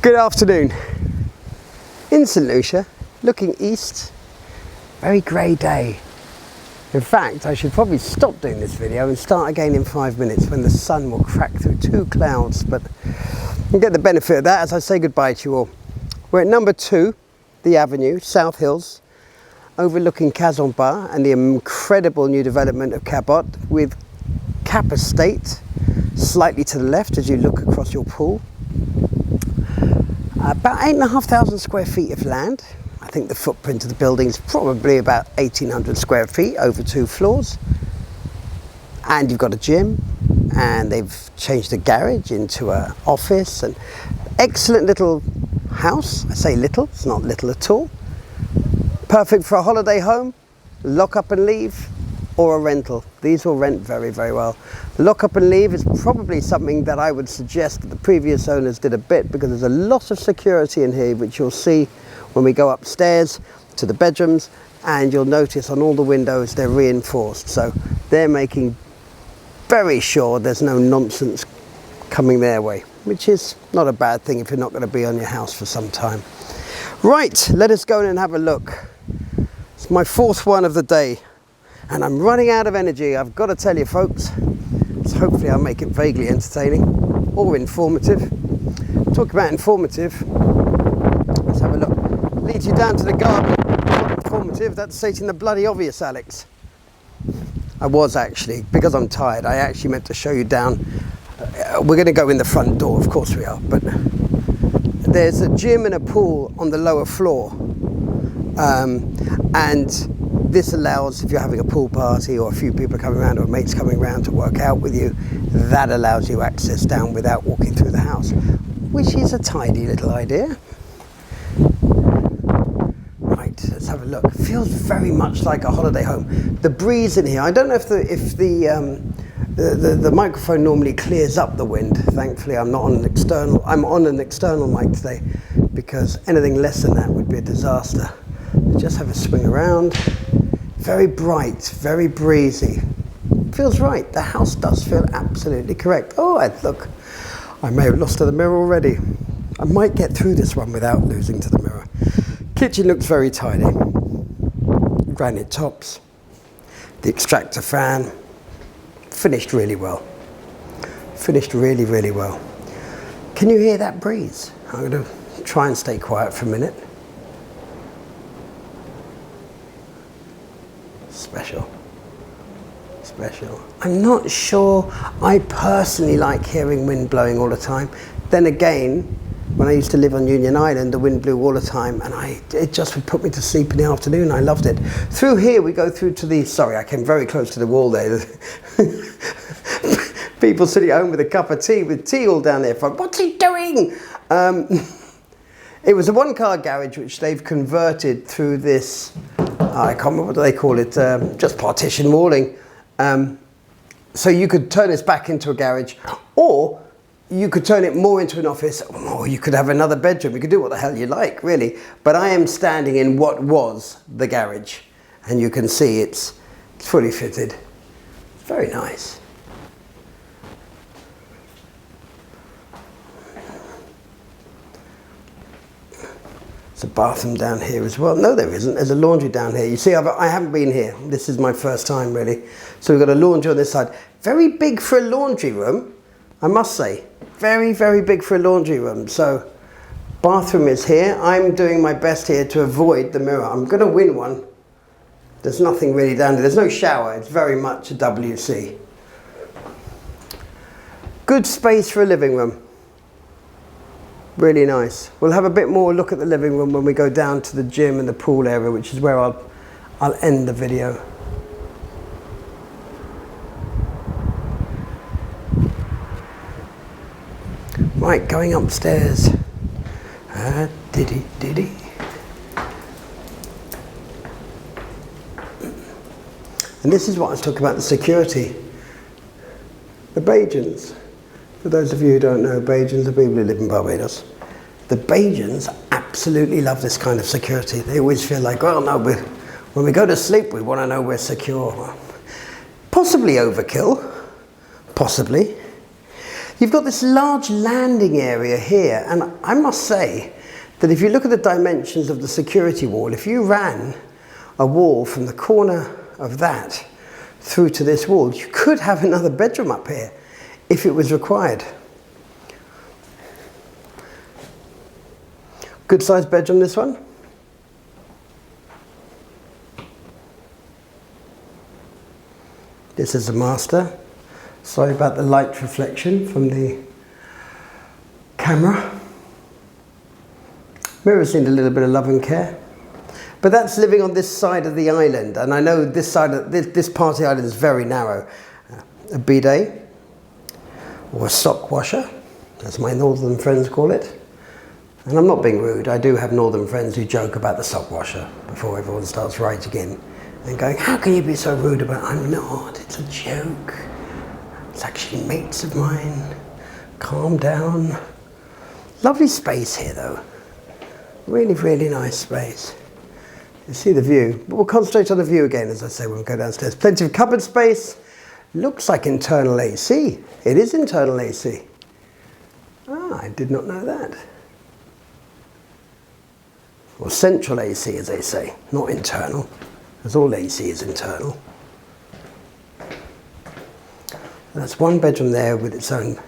Good afternoon. In St. Lucia, looking east, very grey day. In fact, I should probably stop doing this video and start again in 5 minutes when the sun will crack through two clouds, but you'll get the benefit of that as I say goodbye to you all. We're at number 2, the Avenue, South Hills, overlooking Cazomba and the incredible new development of Cabot with Cap Estate slightly to the left as you look across your pool. About 8,500 square feet of land. I think the footprint of the building is probably about 1,800 square feet over 2 floors. And you've got a gym, and they've changed the garage into an office. And excellent little house. I say little, it's not little at all. Perfect for a holiday home, lock up and leave, or a rental. These will rent very, very well. Lock up and leave is probably something that I would suggest that the previous owners did a bit, because there's a lot of security in here, which you'll see when we go upstairs to the bedrooms, and you'll notice on all the windows they're reinforced. So they're making very sure there's no nonsense coming their way, which is not a bad thing if you're not going to be on your house for some time. Right, let us go in and have a look. It's my 4th one of the day, and I'm running out of energy, I've got to tell you folks. So hopefully I'll make it vaguely entertaining or informative. Talk about informative, let's have a look. Leads you down to the garden. Not informative, that's stating the bloody obvious, Alex. I was actually, because I'm tired, I actually meant to show you down. We're going to go in the front door, of course we are, but there's a gym and a pool on the lower floor. And this allows, if you're having a pool party or a few people coming around or mates coming around to work out with you, that allows you access down without walking through the house, which is a tidy little idea. Right, let's have a look. Feels very much like a holiday home. The breeze in here, I don't know if the microphone normally clears up the wind. Thankfully I'm on an external mic today, because anything less than that would be a disaster. Just have a swing around. Very bright, very breezy. Feels right. The house does feel absolutely correct. Oh, look, I may have lost to the mirror already. I might get through this one without losing to the mirror. Kitchen looks very tidy. Granite tops. The extractor fan. Finished really well. Finished really, really well. Can you hear that breeze? I'm going to try and stay quiet for a minute. Special. I'm not sure I personally like hearing wind blowing all the time. Then again, when I used to live on Union Island, the wind blew all the time, and it just would put me to sleep in the afternoon. I loved it. Through here we go through to the, sorry, I came very close to the wall there. People sitting at home with a cup of tea, with tea all down there front. What's he doing? It was a 1-car garage which they've converted through this, I can't remember what they call it, just partition walling. So you could turn this back into a garage, or you could turn it more into an office, or you could have another bedroom. You could do what the hell you like, really. But I am standing in what was the garage, and you can see it's fully fitted. Very nice. There's a bathroom down here as well. No, there isn't. There's a laundry down here. You see, I haven't been here. This is my first time, really. So we've got a laundry on this side. Very big for a laundry room, I must say. Very, very big for a laundry room. So bathroom is here. I'm doing my best here to avoid the mirror. I'm going to win one. There's nothing really down there. There's no shower. It's very much a WC. Good space for a living room. Really nice. We'll have a bit more look at the living room when we go down to the gym and the pool area, which is where I'll end the video. Right, going upstairs. Diddy. And this is what I was talking about, the security. The Bajans. For those of you who don't know, Bajans are people who live in Barbados. The Bajans absolutely love this kind of security. They always feel like, well, no, when we go to sleep, we want to know we're secure. Possibly overkill, possibly. You've got this large landing area here, and I must say that if you look at the dimensions of the security wall, if you ran a wall from the corner of that through to this wall, you could have another bedroom up here if it was required. Good sized bedroom, this one. This is the master. Sorry about the light reflection from the camera. Mirrors need a little bit of love and care. But that's living on this side of the island, and I know this side of this part of the island is very narrow. A bidet, or a sock washer, as my northern friends call it. And I'm not being rude, I do have northern friends who joke about the sock washer before everyone starts writing in and going, how can you be so rude about it? I'm not, it's a joke. It's actually mates of mine. Calm down. Lovely space here though. Really, really nice space. You see the view, but we'll concentrate on the view again, as I say, when we go downstairs. Plenty of cupboard space. Looks like internal AC. It is internal AC. Ah, I did not know that. Or central AC, as they say, not internal, as all AC is internal. That's one bedroom there with its own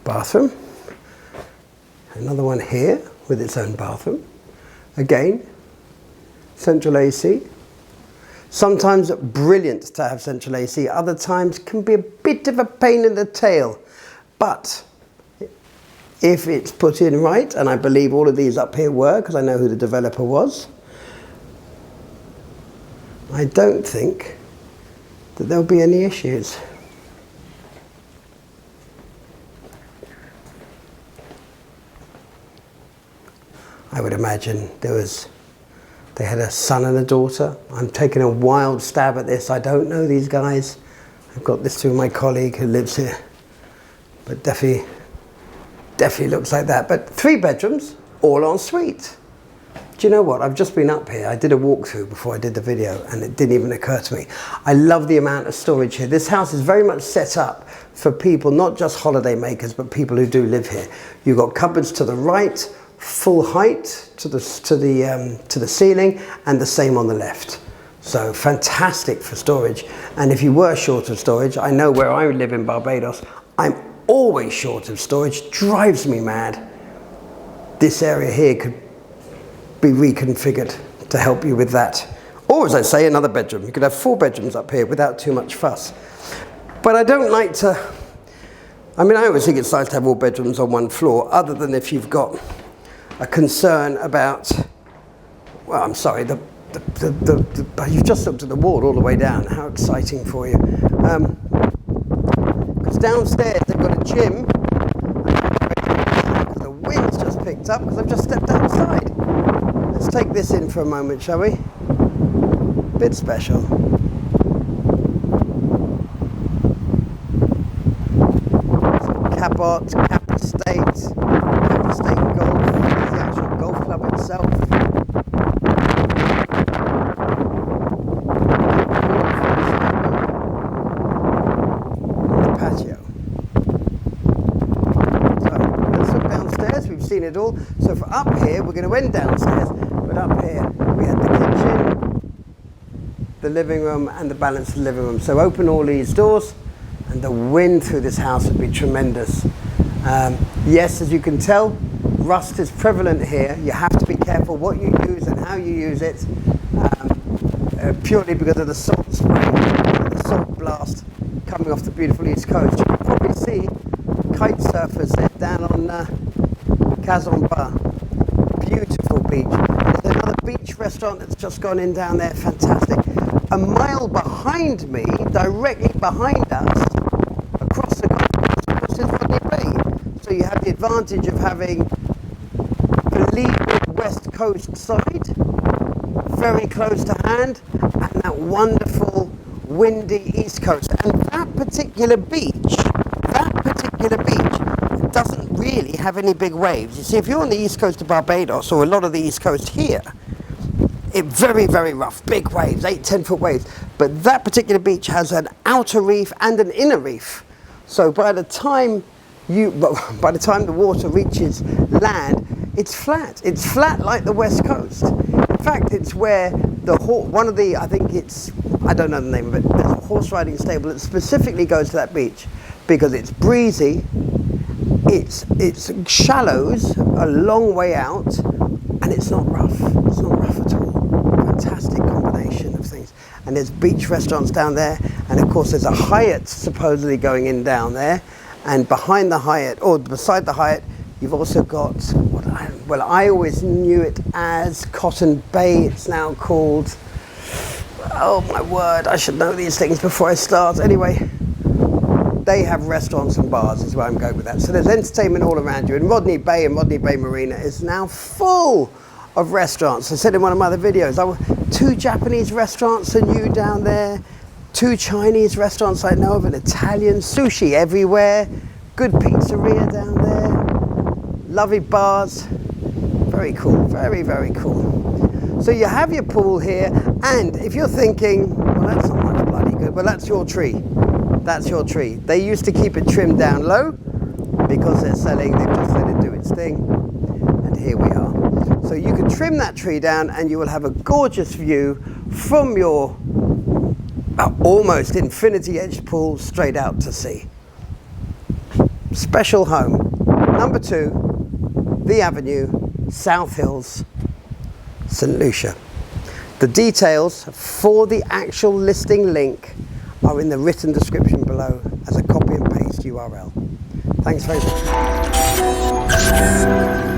bathroom. Another one here with its own bathroom. Again, central AC. Sometimes brilliant to have central AC, other times can be a bit of a pain in the tail. But if it's put in right, and I believe all of these up here were, because I know who the developer was, I don't think that there'll be any issues. I would imagine they had a son and a daughter. I'm taking a wild stab at this. I don't know these guys. I've got this through my colleague who lives here. But definitely looks like that. But 3 bedrooms, all en suite. Do you know what? I've just been up here. I did a walkthrough before I did the video and it didn't even occur to me. I love the amount of storage here. This house is very much set up for people, not just holiday makers, but people who do live here. You've got cupboards to the right, full height to the ceiling, and the same on the left. So fantastic for storage. And if you were short of storage, I know where I live in Barbados, I'm always short of storage. Drives me mad. This area here could be reconfigured to help you with that. Or as I say, another bedroom. You could have 4 bedrooms up here without too much fuss. But I don't like to, I mean, I always think it's nice to have all bedrooms on one floor, other than if you've got a concern about, well, I'm sorry, you've just looked at the wall all the way down. How exciting for you. Because downstairs they've got a gym. The wind's just picked up because I've just stepped outside. Let's take this in for a moment, shall we? Bit special. Cabot, Cap Estate Golf, the actual golf club itself. And the patio. So let's look downstairs, we've seen it all. So for up here, we're going to end downstairs, but up here we had the kitchen, the living room, and the balance of the living room. So open all these doors, and the wind through this house would be tremendous. Yes, as you can tell, rust is prevalent here. You have to be careful what you use and how you use it, purely because of the salt spray, the salt blast coming off the beautiful east coast. You can probably see kite surfers there down on Kazomba. Beautiful beach. There's another beach restaurant that's just gone in down there, fantastic. A mile behind me, directly behind us, across the Gulf Coast, across this Rodney Bay. So you have the advantage of having the leeward west coast side, very close to hand, and that wonderful windy east coast. And that particular beach doesn't really have any big waves. You see, if you're on the east coast of Barbados, or a lot of the east coast here, it's very, very rough, big waves, 8-10 foot waves. But that particular beach has an outer reef and an inner reef. So by the time but by the time the water reaches land, it's flat. It's flat like the West Coast. In fact, it's where one of the, I think it's, I don't know the name of it, there's a horse riding stable that specifically goes to that beach because it's breezy, it's shallows a long way out, and it's not rough. It's not rough at all. Fantastic combination of things. And there's beach restaurants down there, and of course there's a Hyatt supposedly going in down there, and behind the Hyatt, or beside the Hyatt, you've also got, I always knew it as Cotton Bay. It's now called, oh my word, I should know these things before I start. Anyway, they have restaurants and bars is where I'm going with that. So there's entertainment all around you. And Rodney Bay and Rodney Bay Marina is now full of restaurants. I said in one of my other videos, 2 Japanese restaurants are new down there, 2 Chinese restaurants I know of, an Italian, sushi everywhere, good pizzeria down there, lovely bars. Very cool, very, very cool. So you have your pool here, and if you're thinking, well, that's not much bloody good, well, that's your tree. That's your tree. They used to keep it trimmed down low because they're selling, they've just let it do its thing, and here we are. So you can trim that tree down and you will have a gorgeous view from your almost infinity-edged pool straight out to sea. Special home. Number 2, The Avenue, South Hills, St. Lucia. The details for the actual listing link are in the written description below as a copy and paste URL. Thanks very much.